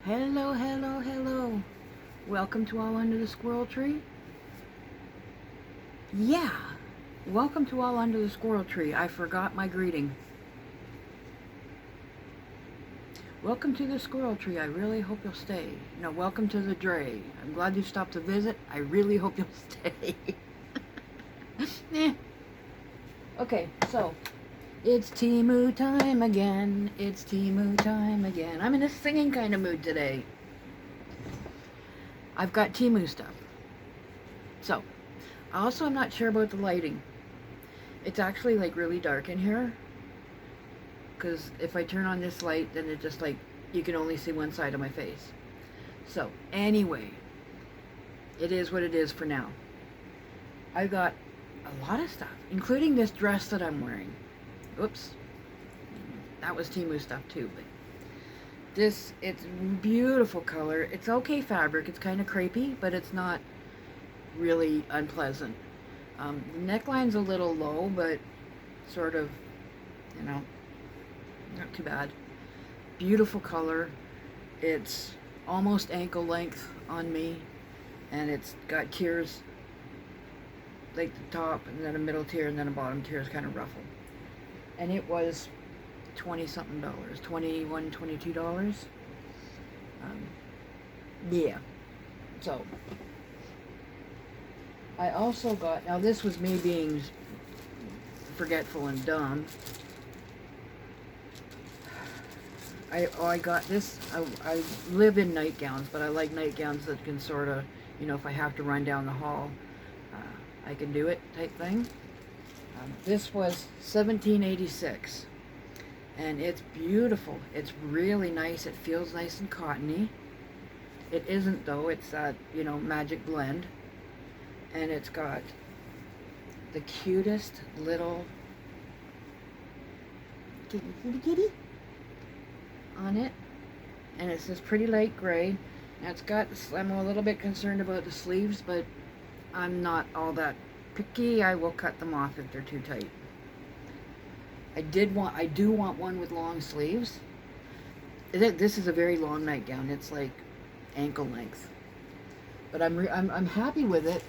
Hello, hello, hello. Welcome to All Under the Squirrel Tree. Yeah, welcome to All Under the Squirrel Tree. I forgot my greeting. Welcome to the Squirrel Tree. I really hope you'll stay. No, welcome to the Dre. I'm glad you stopped to visit. I really hope you'll stay. Okay, so it's Temu time again. It's Temu time again. I'm in a singing kind of mood today. I've got Temu stuff. So, also I'm not sure about the lighting. It's actually like really dark in here. Because if I turn on this light, then it just like, you can only see one side of my face. So, anyway, it is what it is for now. I got a lot of stuff, including this dress that I'm wearing. Oops. That was Temu stuff too, but this, it's beautiful color. It's okay fabric. It's kind of crepey, but it's not really unpleasant. The neckline's a little low, but sort of, you know, not too bad. Beautiful color. It's almost ankle length on me, and it's got tiers, like the top, and then a middle tier, and then a bottom tier is kind of ruffled. And it was $20-something, $21, $22. Yeah. So I also got, now this was me being forgetful and dumb. I got this, I live in nightgowns, but I like nightgowns that can sort of, you know, if I have to run down the hall, I can do it type thing. This was $17.86, and it's beautiful. It's really nice. It feels nice and cottony. It isn't though. It's that, you know, magic blend, and it's got the cutest little kitty on it, and it's this pretty light gray. Now it's got, I'm a little bit concerned about the sleeves, but I'm not all that picky. I will cut them off if they're too tight. I do want one with long sleeves. This is a very long nightgown. It's like ankle length, but I'm happy with it.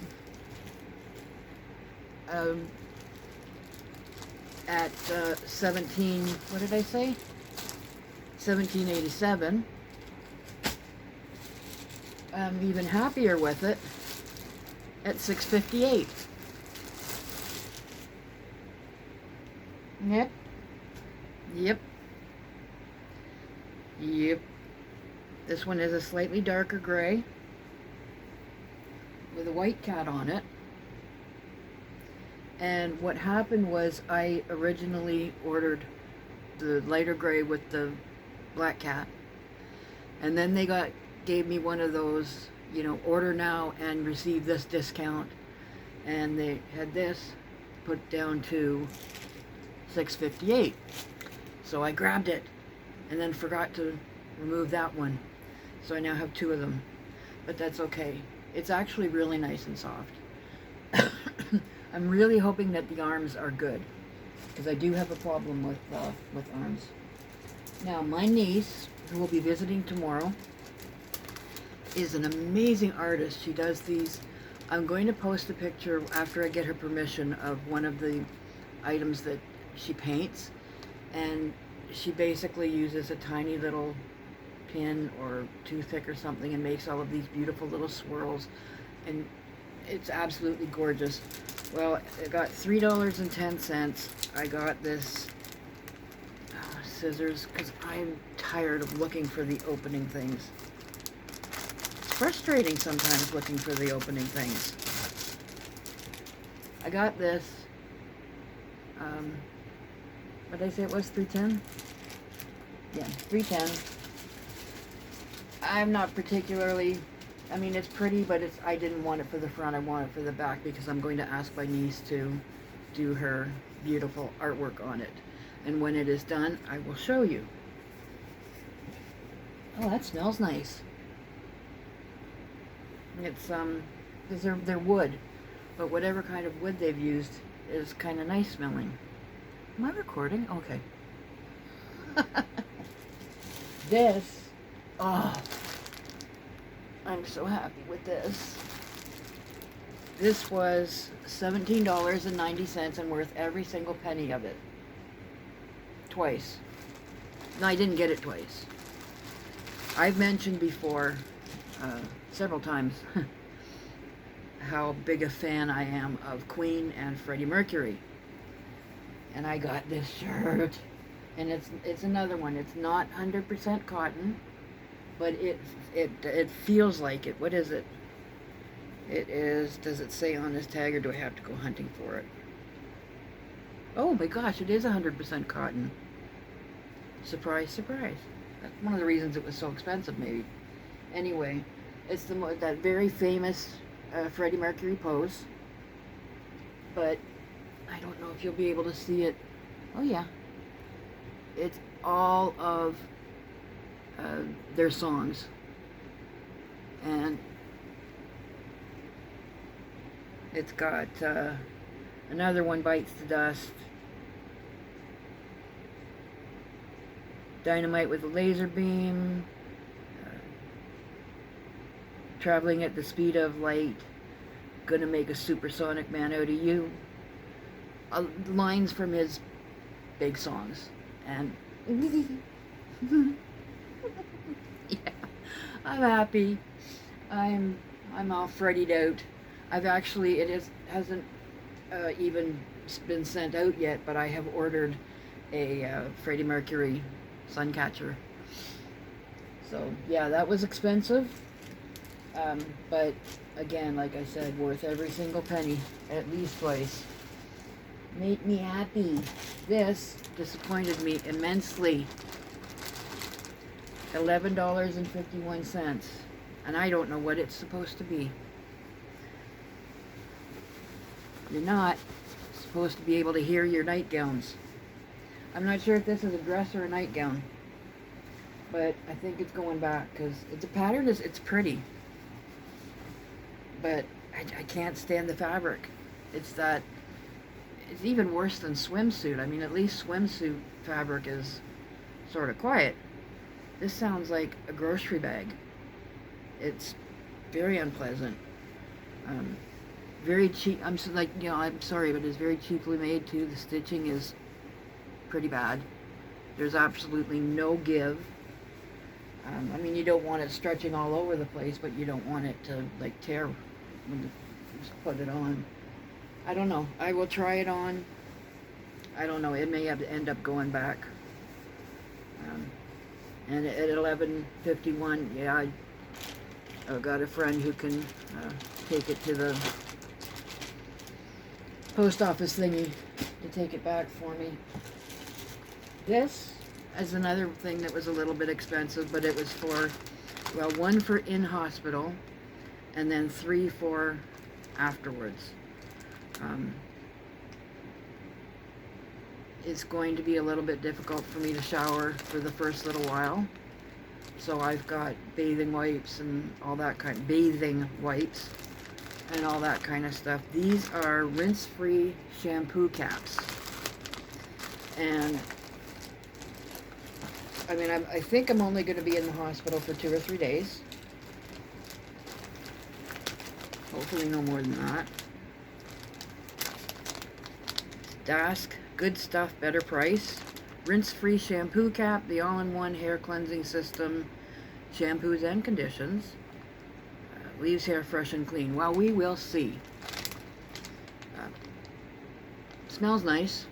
At 17, what did I say? $17.87. I'm even happier with it at $6.58. Yep. Yep. Yep. This one is a slightly darker gray with a white cat on it. And what happened was I originally ordered the lighter gray with the black cat, and then they gave me one of those, you know, order now and receive this discount, and they had this put down to $6.58. So I grabbed it and then forgot to remove that one, so I now have two of them, but that's okay. It's actually really nice and soft. I'm really hoping that the arms are good, because I do have a problem with arms. Now, my niece, who will be visiting tomorrow, is an amazing artist. She does these. I'm going to post a picture after I get her permission of one of the items that she paints, and she basically uses a tiny little pin or toothpick or something and makes all of these beautiful little swirls, and it's absolutely gorgeous. Well, I got $3.10. I got this scissors because I'm tired of looking for the opening things. It's frustrating sometimes looking for the opening things. I got this. What did I say it was? $3.10? Yeah, $3.10. I'm not particularly, I mean, it's pretty, but I didn't want it for the front. I want it for the back because I'm going to ask my niece to do her beautiful artwork on it. And when it is done, I will show you. Oh, that smells nice. It's, because they're wood, but whatever kind of wood they've used is kind of nice smelling. Am I recording? Okay. This, oh, I'm so happy with this. This was $17.90 and worth every single penny of it. Twice. No, I didn't get it twice. I've mentioned before, several times, how big a fan I am of Queen and Freddie Mercury. And I got this shirt. And it's another one. It's not 100% cotton, but it feels like it. What is it? It is, does it say on this tag, or do I have to go hunting for it? Oh my gosh, it is 100% cotton. Surprise, surprise. That's one of the reasons it was so expensive, maybe. Anyway, it's that very famous Freddie Mercury pose. But I don't know if you'll be able to see it. Oh yeah. It's all of their songs. And it's got Another One Bites the Dust, Dynamite with a Laser Beam, Traveling at the Speed of Light, Gonna Make a Supersonic Man Out of You. Lines from his big songs. And yeah, I'm happy. I'm all Freddied out. I've actually, hasn't even been sent out yet, but I have ordered a Freddie Mercury sun catcher. So yeah, that was expensive, but again, like I said, worth every single penny, at least twice. Made me happy. This disappointed me immensely. $11.51, and I don't know what it's supposed to be. You're not supposed to be able to hear your nightgowns. I'm not sure if this is a dress or a nightgown, but I think it's going back because the pattern it's pretty, but I can't stand the fabric. It's even worse than swimsuit. I mean, at least swimsuit fabric is sort of quiet. This sounds like a grocery bag. It's very unpleasant. Very cheap. I'm sorry, but it's very cheaply made too. The stitching is pretty bad. There's absolutely no give. I mean, you don't want it stretching all over the place, but you don't want it to like tear when you just put it on. I don't know. I will try it on. I don't know. It may have to end up going back. And at 11:51, yeah, I've got a friend who can take it to the post office thingy to take it back for me. This is another thing that was a little bit expensive, but it was for, well, 1 for in hospital, and then 3 for afterwards. It's going to be a little bit difficult for me to shower for the first little while. So I've got bathing wipes and all that bathing wipes and all that kind of stuff. These are rinse-free shampoo caps. And I mean, I think I'm only going to be in the hospital for 2 or 3 days. Hopefully no more than that. Dask, good stuff, better price. Rinse-free shampoo cap, the all-in-one hair cleansing system, shampoos and conditions. Leaves hair fresh and clean. Well, we will see. Smells nice.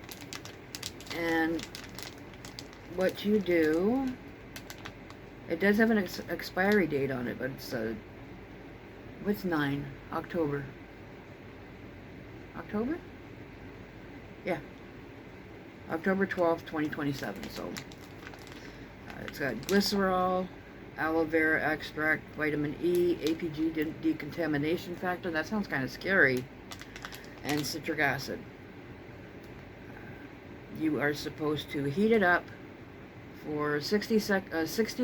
And what you do, it does have an expiry date on it, but it's what's 9? October. October? Yeah. October 12th, 2027. So it's got glycerol, aloe vera extract, vitamin E, APG decontamination factor. That sounds kind of scary. And citric acid. You are supposed to heat it up for 60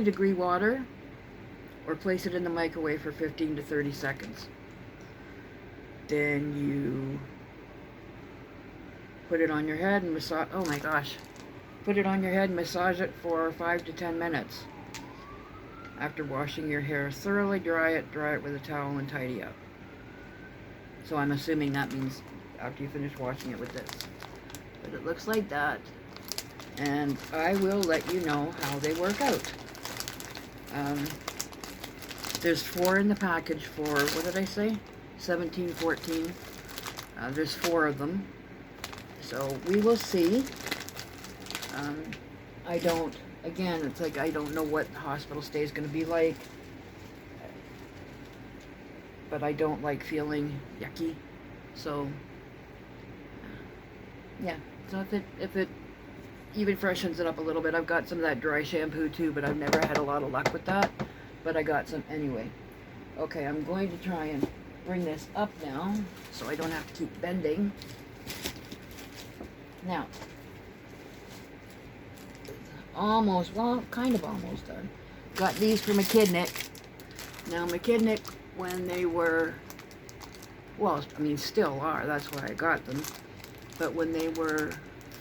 degree water, or place it in the microwave for 15 to 30 seconds. Then you put it on your head and massage. Oh my gosh. Put it on your head and massage it for 5 to 10 minutes. After washing your hair, thoroughly dry it with a towel, and tidy up. So I'm assuming that means after you finish washing it with this. But it looks like that. And I will let you know how they work out. There's 4 in the package for, what did I say? 17, 14. There's 4 of them. So we will see. I don't, again, it's like I don't know what the hospital stay is going to be like. But I don't like feeling yucky. So, yeah. So if it even freshens it up a little bit. I've got some of that dry shampoo too, but I've never had a lot of luck with that. But I got some anyway. Okay, I'm going to try and bring this up now so I don't have to keep bending. Now, almost, well, kind of almost done. Got these for my kidnick. Now, my kidnick, when they were, well, I mean, still are, that's why I got them. But when they were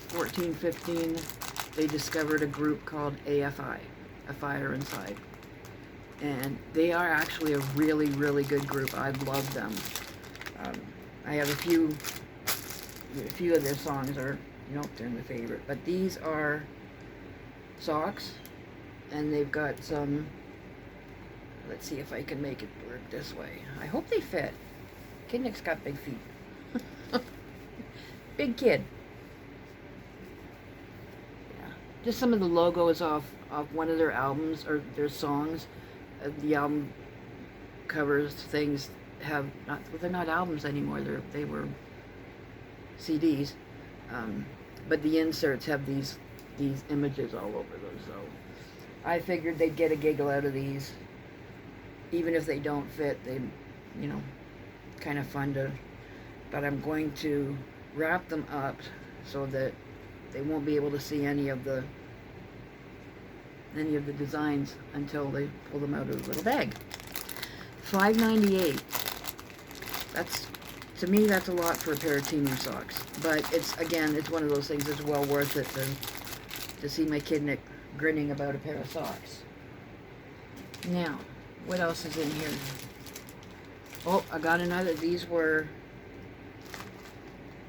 14, 15, they discovered a group called AFI, A Fire Inside. And they are actually a really, really good group. I've loved them. I have a few of their songs are, you know, they're my favorite. But these are socks, and they've got some, let's see if I can make it work this way. I hope they fit. Kidnick's got big feet. Big kid. Just some of the logos off one of their albums or their songs. The album covers things have not, well, they're not albums anymore. They were CDs, but the inserts have these images all over them. So I figured they'd get a giggle out of these, even if they don't fit. They, you know, kind of fun to. But I'm going to wrap them up so that they won't be able to see any of the designs until they pull them out of the little bag. $5.98. That's, to me, that's a lot for a pair of Temu socks. But it's, again, it's one of those things that's well worth it to see my kidnick grinning about a pair of socks. Now, what else is in here? Oh, I got another. These were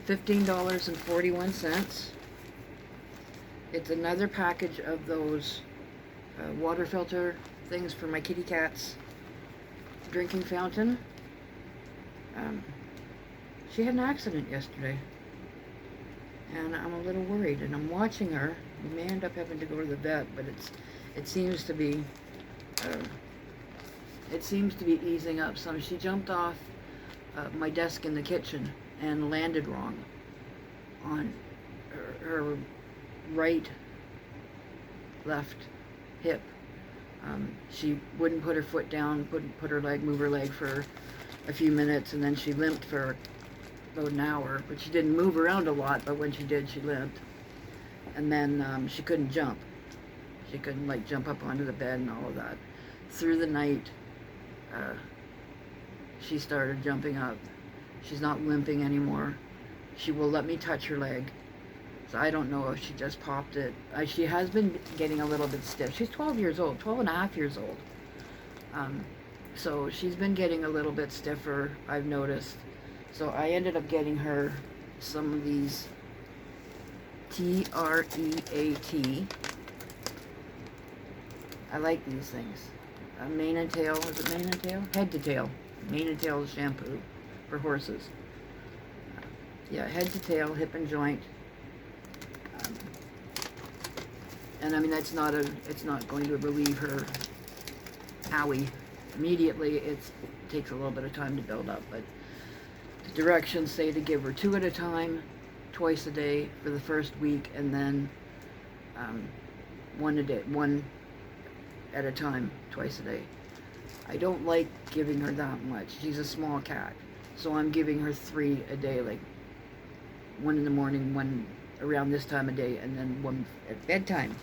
$15.41. It's another package of those water filter things for my kitty cat's drinking fountain. She had an accident yesterday, and I'm a little worried, and I'm watching her. We may end up having to go to the vet, but it seems to be easing up some. She jumped off my desk in the kitchen and landed wrong on her right, left hip. She wouldn't put her foot down, wouldn't move her leg for a few minutes, and then she limped for about an hour. But she didn't move around a lot, but when she did, she limped. And then she couldn't jump. She couldn't like jump up onto the bed and all of that. Through the night, she started jumping up. She's not limping anymore. She will let me touch her leg. So I don't know if she just popped it. She has been getting a little bit stiff. She's 12 years old, 12 and a half years old. So she's been getting a little bit stiffer, I've noticed. So I ended up getting her some of these TREAT. I like these things. Mane and tail, is it mane and tail? Head to tail. Mane and tail shampoo for horses. Yeah, head to tail, hip and joint. And I mean, it's not going to relieve her owie immediately. It takes a little bit of time to build up, but the directions say to give her 2 at a time, twice a day for the first week, and then 1 a day, 1 at a time, twice a day. I don't like giving her that much. She's a small cat, so I'm giving her 3 a day, like 1 in the morning, 1 around this time of day, and then 1 at bedtime.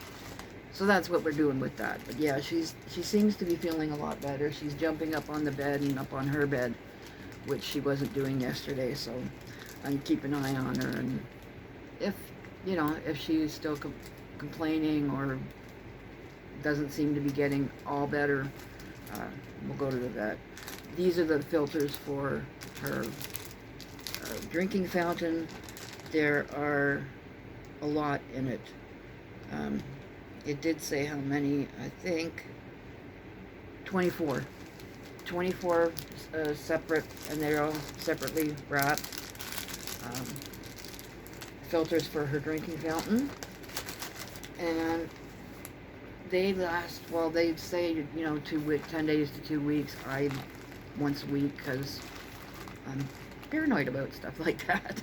So that's what we're doing with that. But yeah, she seems to be feeling a lot better. She's jumping up on the bed and up on her bed, which she wasn't doing yesterday. So I'm keeping an eye on her, and if she's still complaining or doesn't seem to be getting all better, we'll go to the vet. These are the filters for her drinking fountain. There are a lot in it. It did say how many, I think 24. 24 separate, and they're all separately wrapped. Filters for her drinking fountain. And they last, well, they say, you know, 10 days to 2 weeks. I once a week, because I'm paranoid about stuff like that.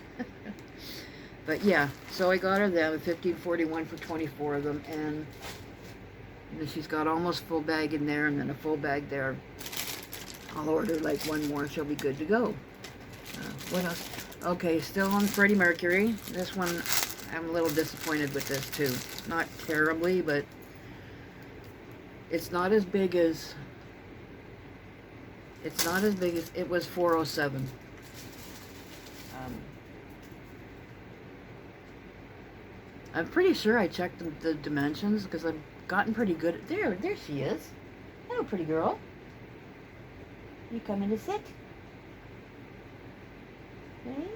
But yeah, so I got her them, $15.41 for 24 of them, and she's got almost full bag in there, and then a full bag there. I'll order like one more, she'll be good to go. What else? Okay, still on Freddie Mercury. This one, I'm a little disappointed with this too. Not terribly, but it's not as big as it was 407. I'm pretty sure I checked the dimensions, because I've gotten pretty good at, there she is. Hello, pretty girl. You coming to sit? Hey?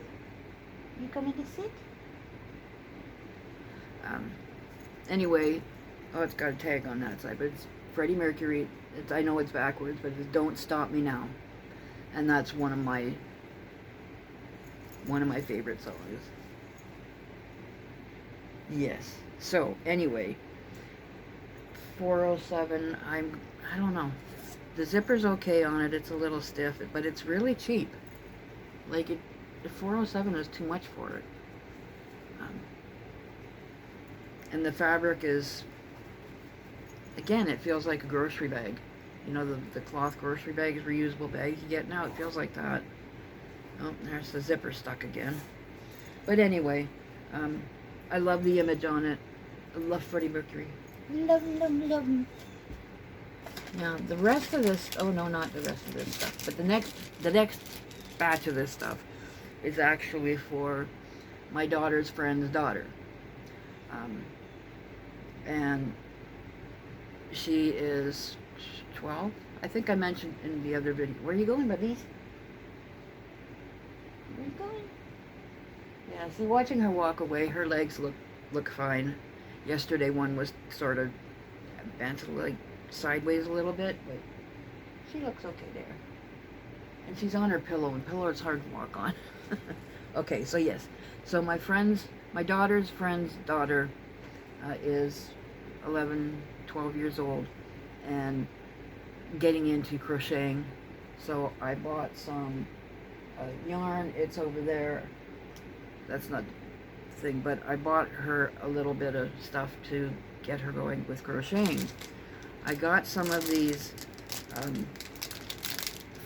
You coming to sit? Anyway, oh, it's got a tag on that side, but it's Freddie Mercury. I know it's backwards, but it's Don't Stop Me Now. And that's one of my favorite songs. Yes. So, anyway, 407, I don't know. The zipper's okay on it. It's a little stiff, but it's really cheap. Like, the 407 is too much for it. And the fabric is, again, it feels like a grocery bag. You know, the cloth grocery bags, reusable bags you get now, it feels like that. Oh, there's the zipper stuck again. But anyway, I love the image on it. I love Freddie Mercury. Love, love, love. Now, the rest of this, oh no, not the rest of this stuff, but the next batch of this stuff is actually for my daughter's friend's daughter. And she is 12. I think I mentioned in the other video. Where are you going, buddies? Where are you going? Yeah, see, watching her walk away, her legs look fine. Yesterday one was sort of bent like sideways a little bit, but she looks okay there. And she's on her pillow, and pillow is hard to walk on. Okay, so yes. So my daughter's friend's daughter is 11, 12 years old and getting into crocheting. So I bought some yarn. It's over there. That's not the thing, but I bought her a little bit of stuff to get her going with crocheting. I got some of these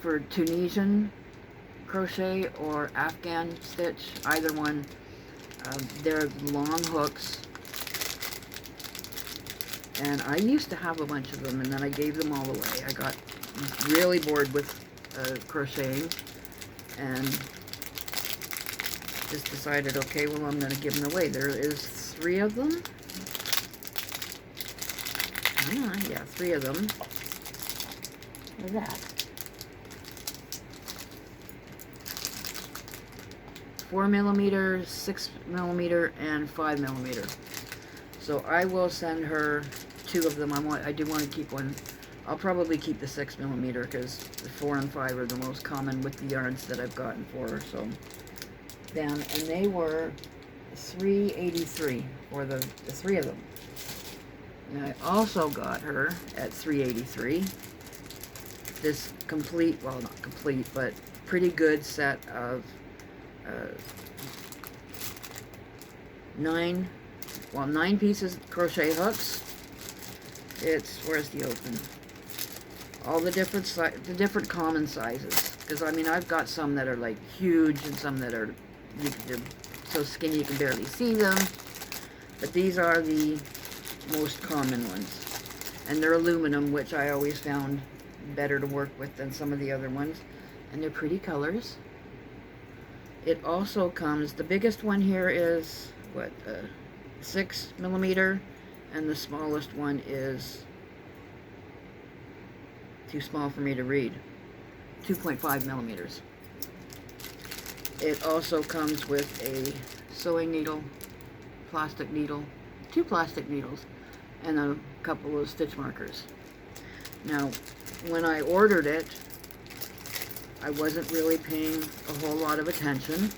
for Tunisian crochet or Afghan stitch, either one. They're long hooks, and I used to have a bunch of them, and then I gave them all away. I got really bored with crocheting, and just decided, okay, well, I'm going to give them away. There is 3 of them. Yeah, 3 of them. Look at that. 4mm, 6mm, and 5mm. So I will send her 2 of them. I do want to keep one. I'll probably keep the 6mm, because the 4 and 5 are the most common with the yarns that I've gotten for her. So then, and they were $3.83 for the 3 of them. And I also got her at $3.83 this complete, well, not complete, but pretty good set of 9 pieces crochet hooks. It's, where's the open? All the different common sizes. Because I mean, I've got some that are like huge, and some that are they're so skinny you can barely see them. But these are the most common ones, and they're aluminum, which I always found better to work with than some of the other ones. And they're pretty colors. It also comes, the biggest one here is what, 6mm, and the smallest one is too small for me to read. 2.5 millimeters. It also comes with a sewing needle, plastic needle, 2 plastic needles, and a couple of stitch markers. Now, when I ordered it, I wasn't really paying a whole lot of attention,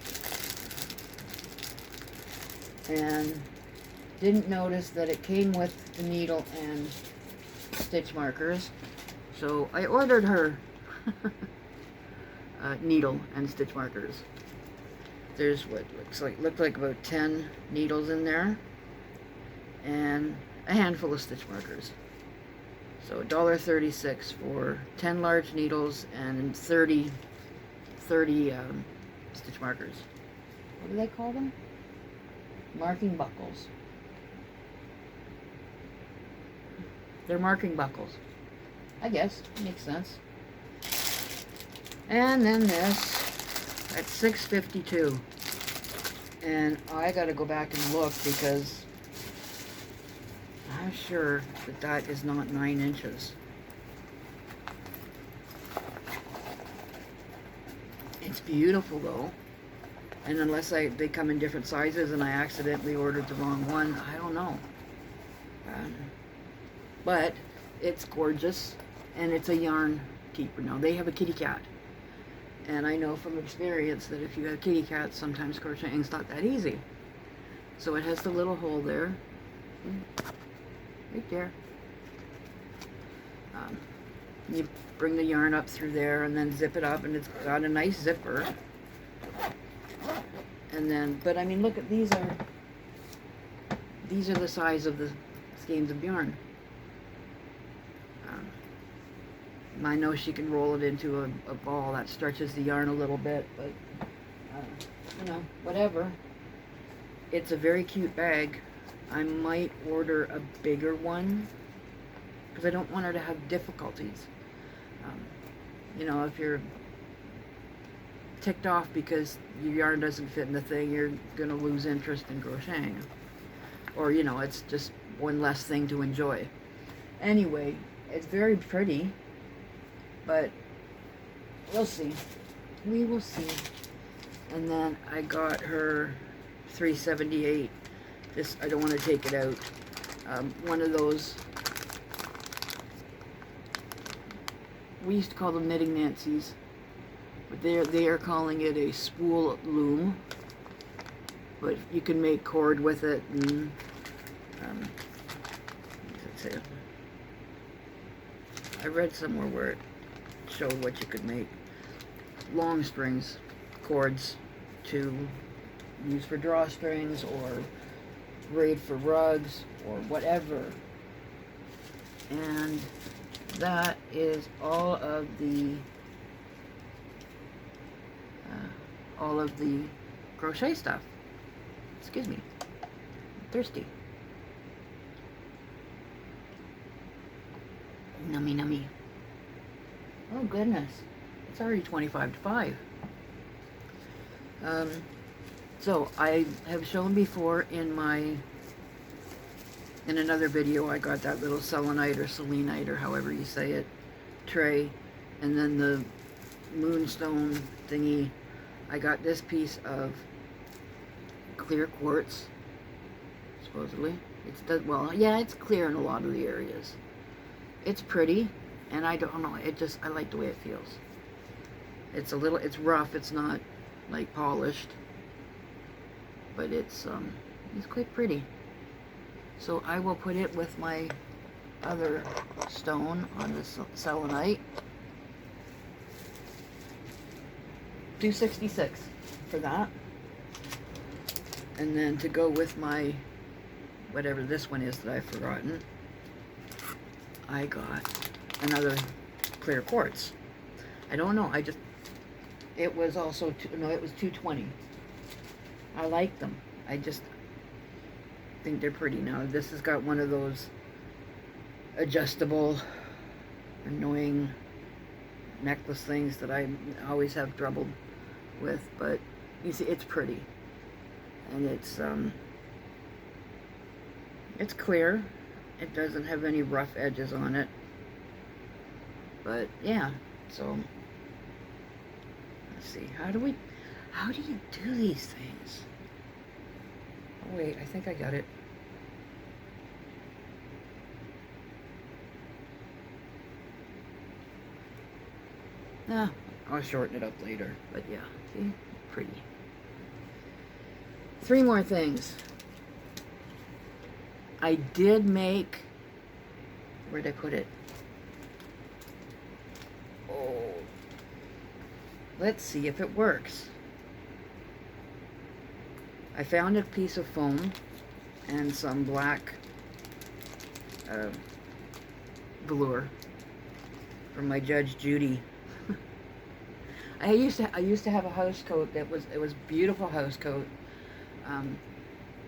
and didn't notice that it came with the needle and stitch markers. So I ordered her needle and stitch markers. There's what looked like about 10 needles in there, and a handful of stitch markers. So $1.36 for 10 large needles and 30 stitch markers. What do they call them? Marking buckles. They're marking buckles. I guess. Makes sense. And then this at $6.52. And I gotta go back and look because I'm sure that that is not 9 inches. It's beautiful though. And unless they come in different sizes and I accidentally ordered the wrong one, I don't know. But it's gorgeous, and it's a yarn keeper. Now, they have a kitty cat. And I know from experience that if you have kitty cats, sometimes crocheting's not that easy. So it has the little hole there. Right there. You bring the yarn up through there and then zip it up, and it's got a nice zipper. And then, but I mean, look at these are the size of the skeins of yarn. I know she can roll it into a ball that stretches the yarn a little bit, but you know, whatever. It's a very cute bag. I might order a bigger one because I don't want her to have difficulties. You know, if you're ticked off because your yarn doesn't fit in the thing, you're gonna lose interest in crocheting, or you know, it's just one less thing to enjoy. Anyway, it's very pretty, but we'll see. We will see. And then I got her $3.78. This, I don't want to take it out. One of those, we used to call them knitting Nancy's, but they are calling it a spool loom. But you can make cord with it, and that's it. I read somewhere where it showed what you could make. Long strings, cords to use for drawstrings or braid for rugs or whatever. And that is all of the crochet stuff. Excuse me, I'm thirsty. Nummy nummy. Oh goodness, it's already 25 to 5. So I have shown before in another video, I got that little selenite or selenite or however you say it tray, and then the moonstone thingy. I got this piece of clear quartz, supposedly. Well, yeah, it's clear in a lot of the areas. It's pretty, and I don't know, I like the way it feels. It's rough, it's not like polished, but it's quite pretty. So I will put it with my other stone on the selenite. $2.66 for that. And then to go with my, whatever this one is that I've forgotten, I got another clear quartz. I don't know, it was also, it was $2.20. I like them. I just think they're pretty. Now this has got one of those adjustable, annoying necklace things that I always have trouble with, but you see, it's pretty. And it's clear. It doesn't have any rough edges on it. But yeah, so let's see. How do you do these things? Oh wait, I think I got it. Nah, I'll shorten it up later. But yeah, see? Pretty. 3 more things. I did make... Where'd I put it? Oh. Let's see if it works. I found a piece of foam and some black velour from my Judge Judy. I used to have a house coat that was beautiful house coat.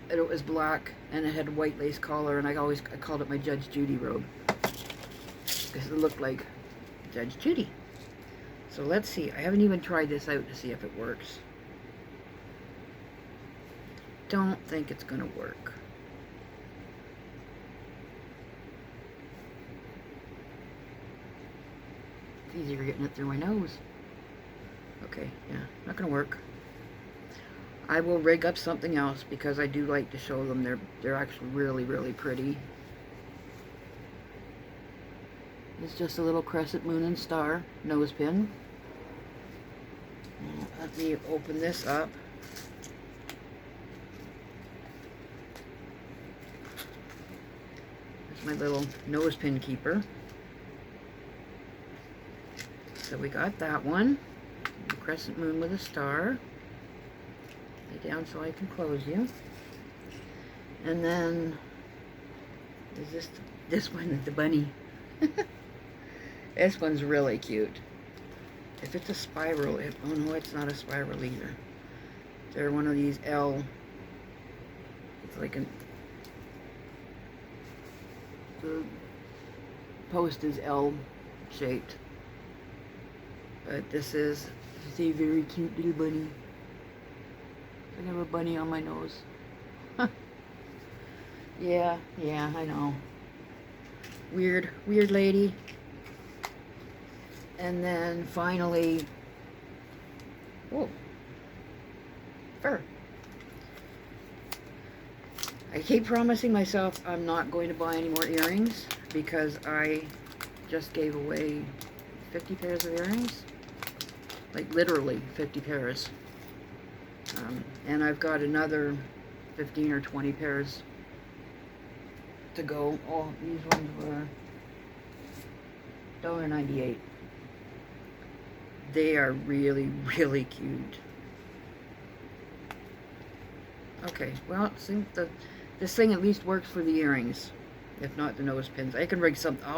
It was black and it had a white lace collar, and I called it my Judge Judy robe because it looked like Judge Judy. So let's see. I haven't even tried this out to see if it works. Don't think it's gonna work. It's easier getting it through my nose. Okay, yeah, not gonna work. I will rig up something else because I do like to show them. They're actually really, really pretty. It's just a little crescent moon and star nose pin. Let me open this up. There's my little nose pin keeper. So we got that one. A crescent moon with a star. Lay down so I can close you. And then there's this one is the bunny. This one's really cute. If it's a spiral, oh no, it's not a spiral either. They're one of these L. It's like the post is L shaped. But this is a very cute little bunny. I have a bunny on my nose. Yeah, I know. Weird lady. And then finally, oh, fur. I keep promising myself I'm not going to buy any more earrings because I just gave away 50 pairs of earrings. Like literally 50 pairs. And I've got another 15 or 20 pairs to go. Oh, these ones were $1.98. They are really, really cute. Okay, well, this thing at least works for the earrings, if not the nose pins. I'll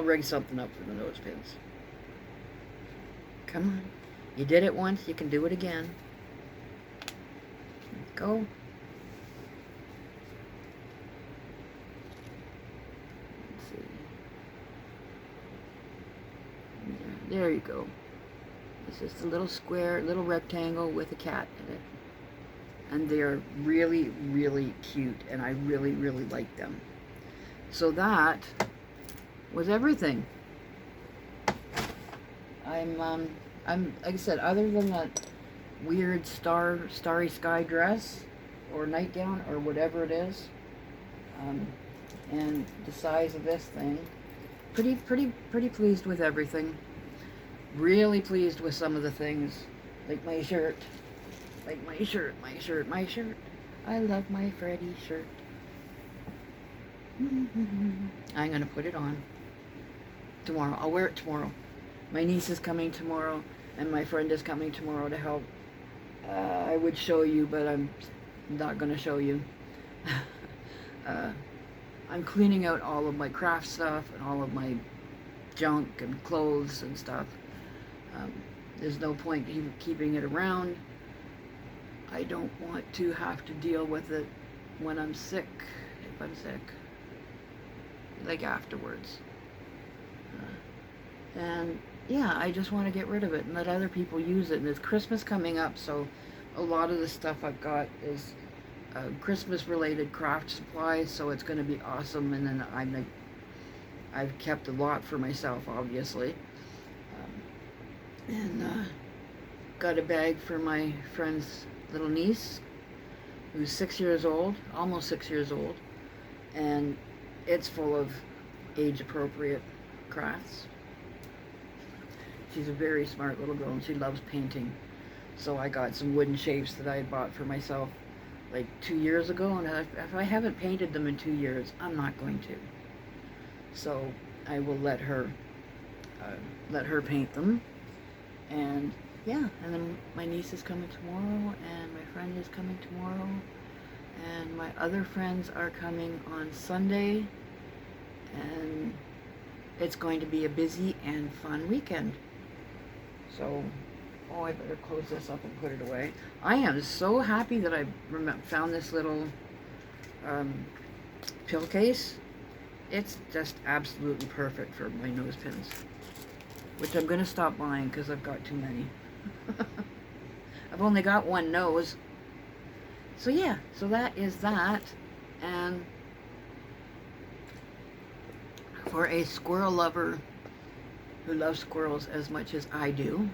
rig something up for the nose pins. Come on. You did it once, you can do it again. Go. Let's see. There you go. It's just a little square, little rectangle with a cat in it. And they are really, really cute, and I really, really like them. So that was everything. I'm like I said, other than that weird starry sky dress or nightgown or whatever it is, and the size of this thing, pretty pleased with everything. Really pleased with some of the things, like my shirt. My shirt. I love my Freddy shirt. I'm gonna put it on tomorrow. I'll wear it tomorrow. My niece is coming tomorrow, and my friend is coming tomorrow to help. I would show you, but I'm not gonna show you. I'm cleaning out all of my craft stuff and all of my junk and clothes and stuff. There's no point keeping it around. I don't want to have to deal with it when I'm sick, if I'm sick, like afterwards. And yeah, I just want to get rid of it and let other people use it. And it's Christmas coming up, so a lot of the stuff I've got is Christmas related craft supplies, so it's going to be awesome. And then I've kept a lot for myself, obviously. And got a bag for my friend's little niece, who's 6 years old, almost 6 years old, and it's full of age-appropriate crafts. She's a very smart little girl, and she loves painting. So I got some wooden shapes that I had bought for myself like 2 years ago, and if I haven't painted them in 2 years, I'm not going to. So I will let her paint them. And yeah, and then my niece is coming tomorrow, and my friend is coming tomorrow, and my other friends are coming on Sunday, and it's going to be a busy and fun weekend. So, oh, I better close this up and put it away. I am so happy that I found this little pill case. It's just absolutely perfect for my nose pins, which I'm going to stop buying because I've got too many. I've only got one nose. So yeah, so that is that. And for a squirrel lover who loves squirrels as much as I do,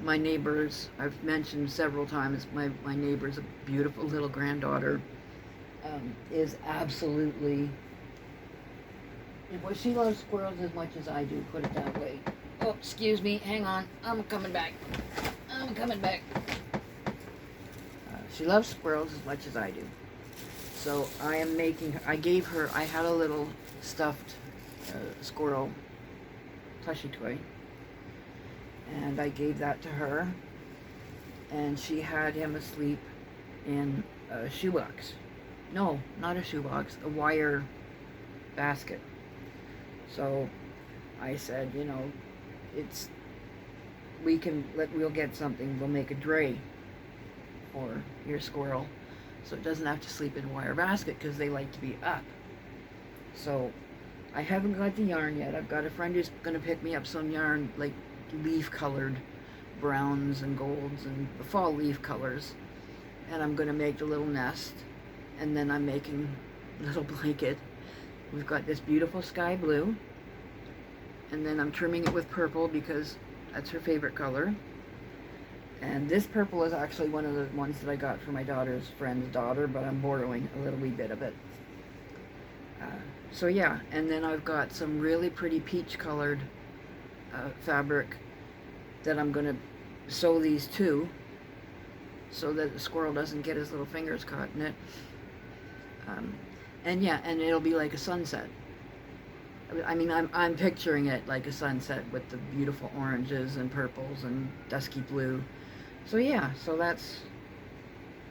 my neighbors, I've mentioned several times, my neighbor's a beautiful little granddaughter, is absolutely, well, she loves squirrels as much as I do, put it that way. Oh, excuse me, hang on, I'm coming back. She loves squirrels as much as I do. So I am making her, I had a little stuffed squirrel plushie toy, and I gave that to her, and she had him asleep in a shoebox. No, not a shoebox, a wire basket. So I said, you know, we'll get something, we'll make a tray for your squirrel so it doesn't have to sleep in a wire basket, because they like to be up. So I haven't got the yarn yet. I've got a friend who's going to pick me up some yarn, like leaf colored browns and golds and the fall leaf colors, and I'm going to make the little nest, and then I'm making a little blanket. We've got this beautiful sky blue, and then I'm trimming it with purple because that's her favorite color. And this purple is actually one of the ones that I got for my daughter's friend's daughter, but I'm borrowing a little wee bit of it. So yeah, and then I've got some really pretty peach colored fabric that I'm going to sew these to, so that the squirrel doesn't get his little fingers caught in it. And yeah, and it'll be like a sunset. I mean, I'm picturing it like a sunset with the beautiful oranges and purples and dusky blue. So yeah, so that's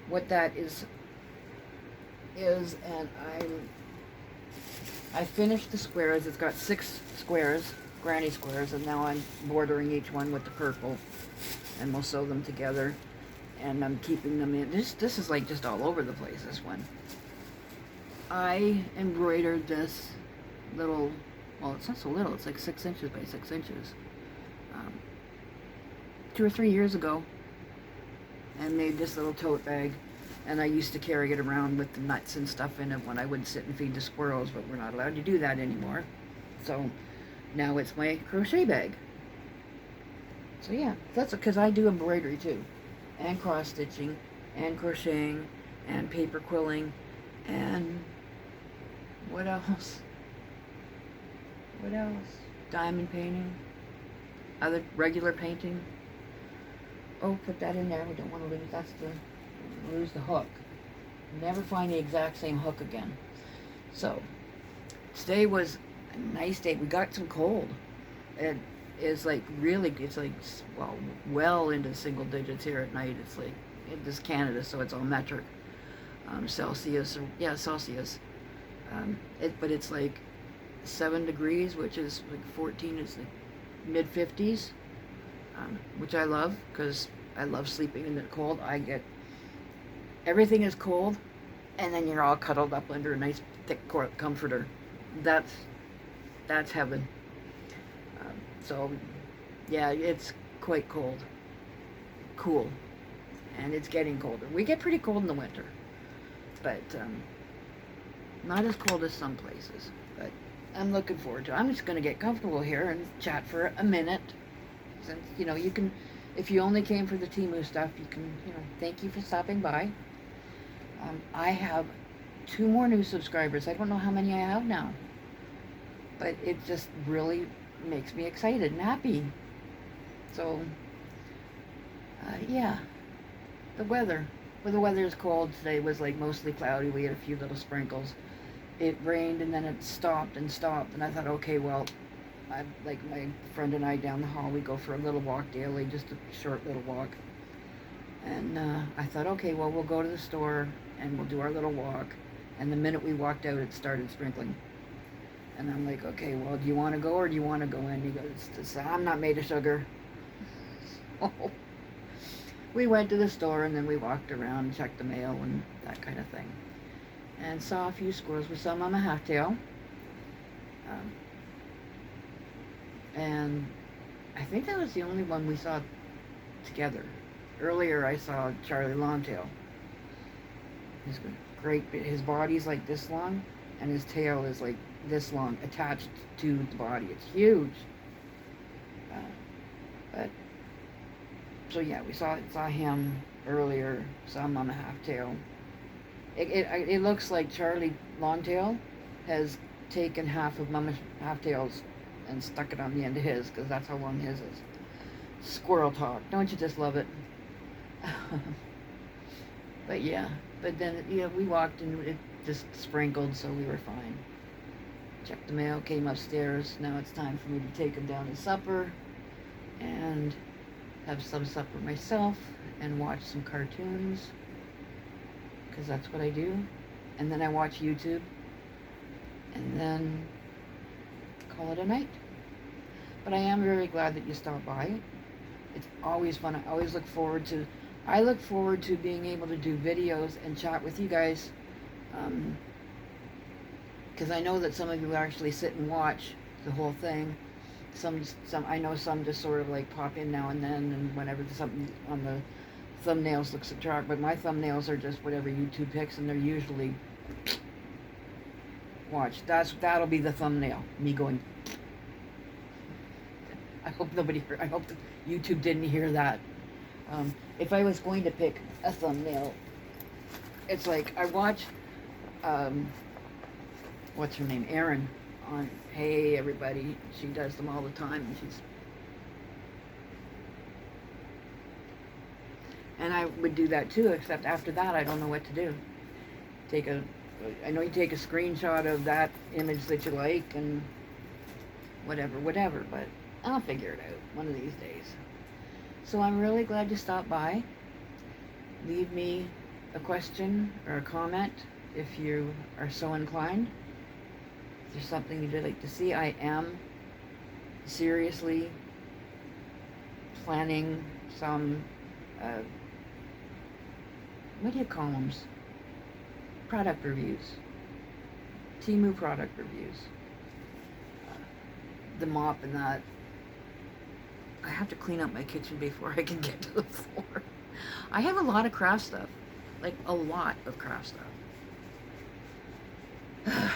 what that is, and I finished the squares. It's got 6 squares, granny squares, and now I'm bordering each one with the purple, and we'll sew them together, and I'm keeping them in. This is like just all over the place, this one. I embroidered this little, well, it's not so little, it's like 6 inches by 6 inches, 2 or 3 years ago, and made this little tote bag. And I used to carry it around with the nuts and stuff in it when I would sit and feed the squirrels, but we're not allowed to do that anymore. So now it's my crochet bag. So yeah, that's because I do embroidery too, and cross stitching, and crocheting, and paper quilling, and what else? Diamond painting, other regular painting. Oh, put that in there. We don't want to lose the hook. Never find the exact same hook again. So today was a nice day. We got some cold. It is like really, it's like well into single digits here at night. It's like, this is Canada, so it's all metric, Celsius. Yeah, Celsius. But it's like 7 degrees, which is like 14. It's like mid 50s, which I love because I love sleeping in the cold. Everything is cold, and then you're all cuddled up under a nice thick comforter. That's heaven. So yeah, it's quite cool, and it's getting colder. We get pretty cold in the winter, but not as cold as some places. But I'm looking forward to it. I'm just going to get comfortable here and chat for a minute. Since, you can, if you only came for the Temu stuff, you can, thank you for stopping by. I have 2 more new subscribers. I don't know how many I have now, but it just really makes me excited and happy. So, yeah, the weather. Well, the weather is cold today. It was like mostly cloudy. We had a few little sprinkles. It rained and then it stopped and stopped. And I thought, okay, well, like my friend and I down the hall, we go for a little walk daily, just a short little walk. And I thought, okay, well, we'll go to the store and we'll do our little walk. And the minute we walked out, it started sprinkling. And I'm like, okay, well, do you want to go or do you want to go in? He goes, I'm not made of sugar. So we went to the store and then we walked around and checked the mail and that kind of thing. And saw a few squirrels. We saw Mama Halftail. And I think that was the only one we saw together. Earlier I saw Charlie Longtail. He's great. His body's like this long and his tail is like this long attached to the body. It's huge. But so yeah, we saw him earlier. Saw Mama Halftail. It looks like Charlie Longtail has taken half of Mama Halftail's and stuck it on the end of his, because that's how long his is. Squirrel talk. Don't you just love it? But yeah. But then, we walked and it just sprinkled, so we were fine. Checked the mail, came upstairs. Now it's time for me to take him down to supper and have some supper myself and watch some cartoons, because that's what I do. And then I watch YouTube and then call it a night. But I am very glad that you stopped by. It's always fun. I look forward to being able to do videos and chat with you guys, because I know that some of you actually sit and watch the whole thing. Some I know some just sort of like pop in now and then, and whenever something on the thumbnails looks attractive. But my thumbnails are just whatever YouTube picks, and they're usually watch. That'll be the thumbnail. Me going. I hope that YouTube didn't hear that. If I was going to pick a thumbnail, it's like I watch, what's her name, Erin, on Hey Everybody. She does them all the time, and I would do that too, except after that I don't know what to do. I know you take a screenshot of that image that you like and whatever, but I'll figure it out one of these days. So I'm really glad you stopped by. Leave me a question or a comment if you are so inclined. If there's something you'd like to see, I am seriously planning some, what do you call them? Product reviews. Temu product reviews. The mop and that. I have to clean up my kitchen before I can get to the floor. I have a lot of craft stuff. Like a lot of craft stuff.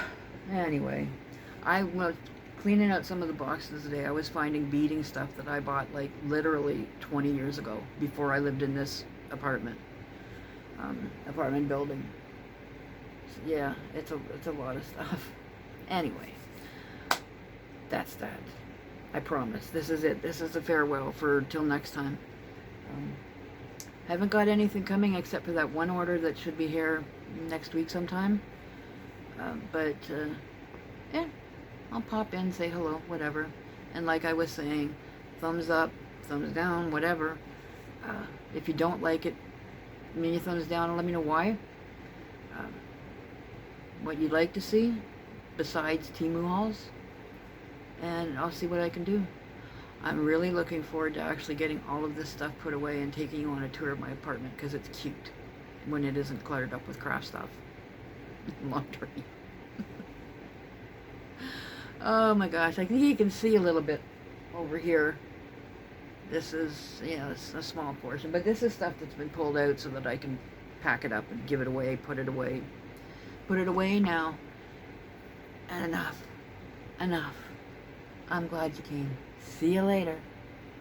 Anyway, I was cleaning out some of the boxes today. I was finding beading stuff that I bought like literally 20 years ago, before I lived in this apartment building. So yeah, it's a lot of stuff. Anyway, that's that. I promise. This is it. This is a farewell for till next time. Haven't got anything coming except for that one order that should be here next week sometime. But yeah, I'll pop in, say hello, whatever. And like I was saying, thumbs up, thumbs down, whatever. If you don't like it, give me a thumbs down and let me know why. What you'd like to see besides Temu hauls. And I'll see what I can do. I'm really looking forward to actually getting all of this stuff put away and taking you on a tour of my apartment, because it's cute when it isn't cluttered up with craft stuff. Laundry. Oh my gosh, I think you can see a little bit over here. This is, it's a small portion, but this is stuff that's been pulled out so that I can pack it up and give it away, put it away. Put it away now. And enough. enough. I'm glad you came. See you later.